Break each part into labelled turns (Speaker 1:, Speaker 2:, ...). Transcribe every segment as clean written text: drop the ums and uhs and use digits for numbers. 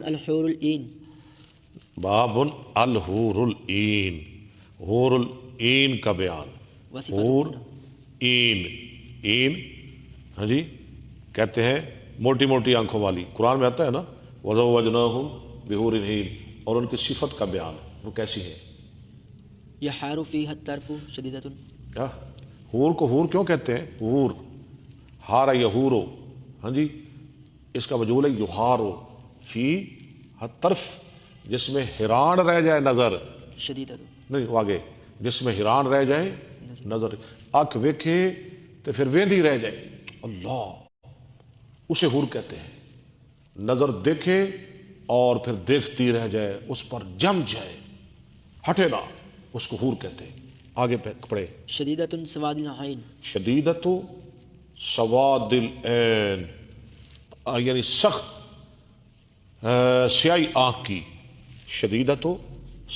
Speaker 1: الحور العین
Speaker 2: باب الحور العین، حور العین کا بیان۔ حور عین، عین ہاں جی کہتے ہیں موٹی موٹی آنکھوں والی، قرآن میں آتا ہے نا وَزَوَّجْنَاهُمْ بِحُورٍ عِین، اور ان کی صفت کا بیان وہ کیسی ہے۔
Speaker 1: یحار فیہا الطرف شدیدۃ،
Speaker 2: کیا حور کو حور کیوں کہتے ہیں؟ حور ہارا یحورو، ہاں جی اس کا وجول ہے یحارو فی طرف، جس میں حیران رہ جائے نظر،
Speaker 1: شدیدۃ
Speaker 2: نہیں وہ آگے جس میں حیران رہ جائے نظر، آنکھ ویکھے تو پھر ویندی رہ جائے، اللہ اسے حور کہتے ہیں۔ نظر دیکھے اور پھر دیکھتی رہ جائے، اس پر جم جائے ہٹے نہ، اس کو حور کہتے ہیں۔ آگے پڑھے
Speaker 1: شدیدۃ سواد العین،
Speaker 2: شدیدت سواد العین، یعنی سخت سیاہی آنکھ کی، شدیدت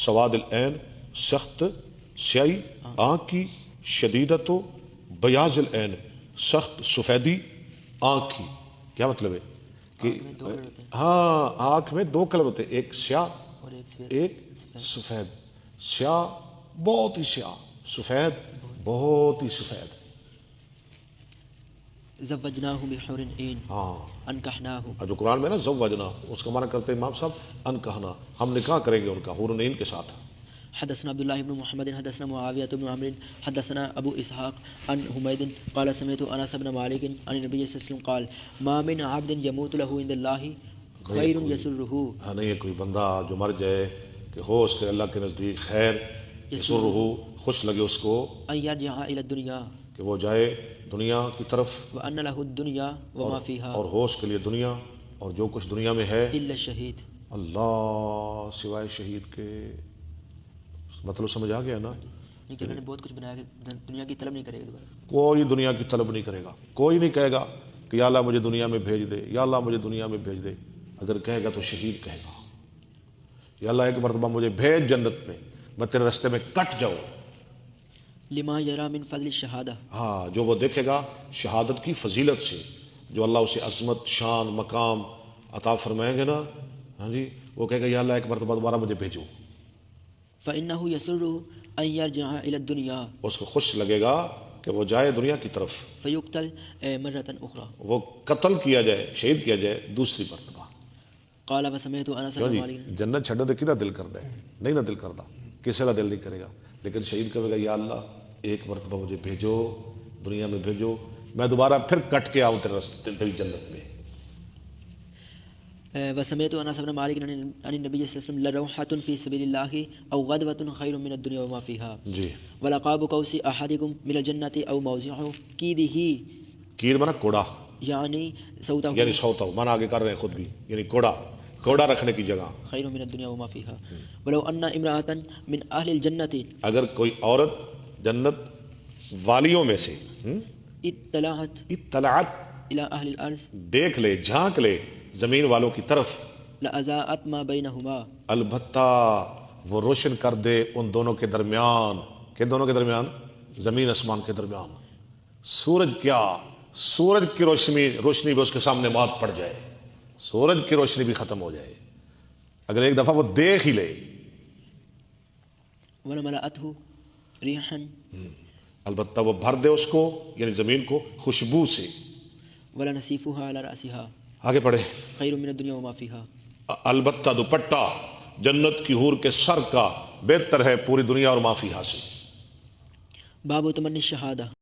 Speaker 2: سواد العین سخت سیاہی آنکھ کی، شدیدت بیاض العین سخت سفیدی آنکھ کی۔ کیا مطلب ہے کہ ہاں آنکھ میں دو کلر ہوتے ہیں، ایک سیاہ
Speaker 1: اور
Speaker 2: ایک سفید، سیاہ بہت ہی سیاہ، سفید بہت ہی سفید۔
Speaker 1: زوجناہ بحور عین
Speaker 2: ہاں
Speaker 1: انکحناہ،
Speaker 2: جو قرآن میں نا زوجنا، اس کا معنی کرتے ہیں امام صاحب انکحنا، ہم نکاح کریں گے ان کا حور عین کے ساتھ۔
Speaker 1: حدثنا عبد الله بن محمد حدثنا معاوية بن عمرو حدثنا أبو إسحاق عن حميد قال سمعت أنس بن مالك عن النبي صلى الله عليه وسلم قال ما من عبد يموت له عند الله خير يسره،
Speaker 2: ہاں نہیں ہے کوئی بندہ جو مر جائے کہ ہو اس کے اللہ کے نزدیک خیر، یسرہ خوش لگے اس کو،
Speaker 1: أن يرجع إلى الدنيا
Speaker 2: کہ وہ جائے دنیا کی طرف،
Speaker 1: وأن له الدنيا وما
Speaker 2: اور
Speaker 1: فيها
Speaker 2: ہو اس کے لیے دنیا اور جو کچھ دنیا میں ہے،
Speaker 1: إلا الشهيد،
Speaker 2: اللہ سوائے شہید کے۔ مطلب سمجھ آ گیا نا؟
Speaker 1: کہ انہوں نے بہت کچھ بنایا کہ دنیا کی طلب نہیں کرے گا دوبارہ،
Speaker 2: کوئی دنیا کی طلب نہیں کرے گا، کوئی نہیں کہے گا کہ یا اللہ مجھے دنیا میں بھیج دے، یا اللہ مجھے دنیا میں بھیج دے۔ اگر کہے گا تو شہید کہے گا، یا اللہ ایک مرتبہ مجھے بھیج جنت میں تیرے راستے میں کٹ جاؤں۔
Speaker 1: لما يرى من فضل الشهادة،
Speaker 2: ہاں جو وہ دیکھے گا شہادت کی فضیلت سے، جو اللہ اسے عظمت شان مقام عطا فرمائیں گے نا، ہاں جی وہ کہے گا یا اللہ ایک مرتبہ دوبارہ مجھے بھیجو۔
Speaker 1: فإنه يسره أن يرجع إلى الدنيا
Speaker 2: اس کو خوش لگے گا کہ وہ جائے دنیا کی طرف،
Speaker 1: فيقتل مرة أخرى۔
Speaker 2: وہ قتل کیا جائے، شہید کیا جائے دوسری مرتبہ۔
Speaker 1: قال فسمعت أنس
Speaker 2: کیوں
Speaker 1: بن
Speaker 2: جی
Speaker 1: مالك،
Speaker 2: جنت چھڈے تو کدا دل کرتا ہے؟ نہیں نہ دل کرتا، کسی کا دل نہیں کرے گا، لیکن شہید کہے گا یا اللہ ایک مرتبہ مجھے بھیجو، دنیا میں بھیجو، میں دوبارہ پھر کٹ کے آؤں تیری جنت میں۔
Speaker 1: وسمعت أنس بن مالك عن النبي صلى الله عليه وسلم لروحة في سبيل الله أو غدوة خير من الدنيا وما فيها،
Speaker 2: جی
Speaker 1: ولقاب قوس أحدكم من الجنة أو موضع كيده،
Speaker 2: کیر مانا کوڑا،
Speaker 1: يعني صوته
Speaker 2: یعنی سوتا مانا آگے کر رہے ہیں خود بھی، یعنی کوڑا، کوڑا رکھنے کی جگہ۔
Speaker 1: خير من الدنيا وما فيها، ولو أن امرأة من أهل الجنة
Speaker 2: اگر کوئی عورت جنت والیوں میں سے
Speaker 1: اطلعت
Speaker 2: اطلعت
Speaker 1: إلى أهل الأرض
Speaker 2: دیکھ لے جھانک لے زمین والوں کی طرف،
Speaker 1: لأضاءت ما بينهما،
Speaker 2: البتہ وہ روشن کر دے ان دونوں کے درمیان، کن دونوں کے درمیان؟ زمین آسمان کے درمیان۔ سورج کیا، سورج کی روشنی بھی اس کے سامنے مات پڑ جائے، سورج کی روشنی بھی ختم ہو جائے اگر ایک دفعہ وہ دیکھ ہی لے۔
Speaker 1: ولملأته ريحا،
Speaker 2: البتہ وہ بھر دے اس کو یعنی زمین کو خوشبو سے۔
Speaker 1: ولنسيفها على رأسها،
Speaker 2: آگے پڑھے
Speaker 1: خير من الدنيا وما فيها،
Speaker 2: البتہ دوپٹہ جنت کی حور کے سر کا بہتر ہے پوری دنیا اور ما فیہا سے۔
Speaker 1: باب تمنی الشہادہ۔